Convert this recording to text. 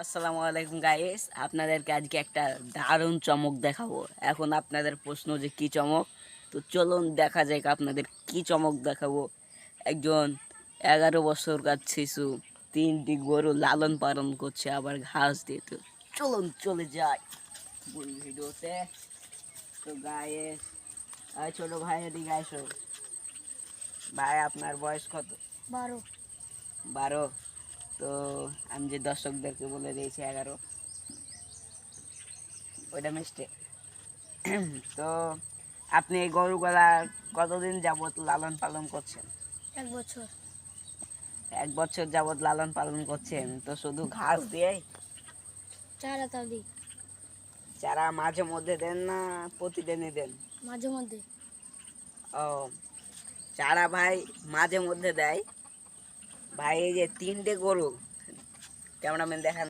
আসসালামু আলাইকুম গাইস, আপনাদেরকে আজকে একটা দারুণ চমক দেখাবো। এখন আপনাদের প্রশ্ন যে কি চমক, তো চলুন দেখা যাক আপনাদের কি চমক দেখাবো। একজন 11 বছরকার শিশু 3টি গরু লালন পালন করছে, আবার ঘাস দিত। চলুন চলে যাই মূল ভিডিওতে। তো গাইস, ছোট ভাই এদিকে আসো। ভাই, আপনার বয়স কত? 12। 12? তো আমি যে দর্শকদেরকে বলে দিয়েছি 11, ওইটা মিস্টেক। তো আপনি এই গরুগুলা কতদিন যাবত লালন পালন করছেন? 1 বছর। 1 বছর যাবত লালন পালন করছেন, তো শুধু ঘাস দিয়ে? চারা তালি চারা মাঝে মধ্যে দেন না প্রতিদিনই দেন? মাঝে মধ্যে। ও, চারা ভাই মাঝে মধ্যে দেয়। ভাই, এই যে 3টে গরু, ক্যামেরাম্যান দেখান।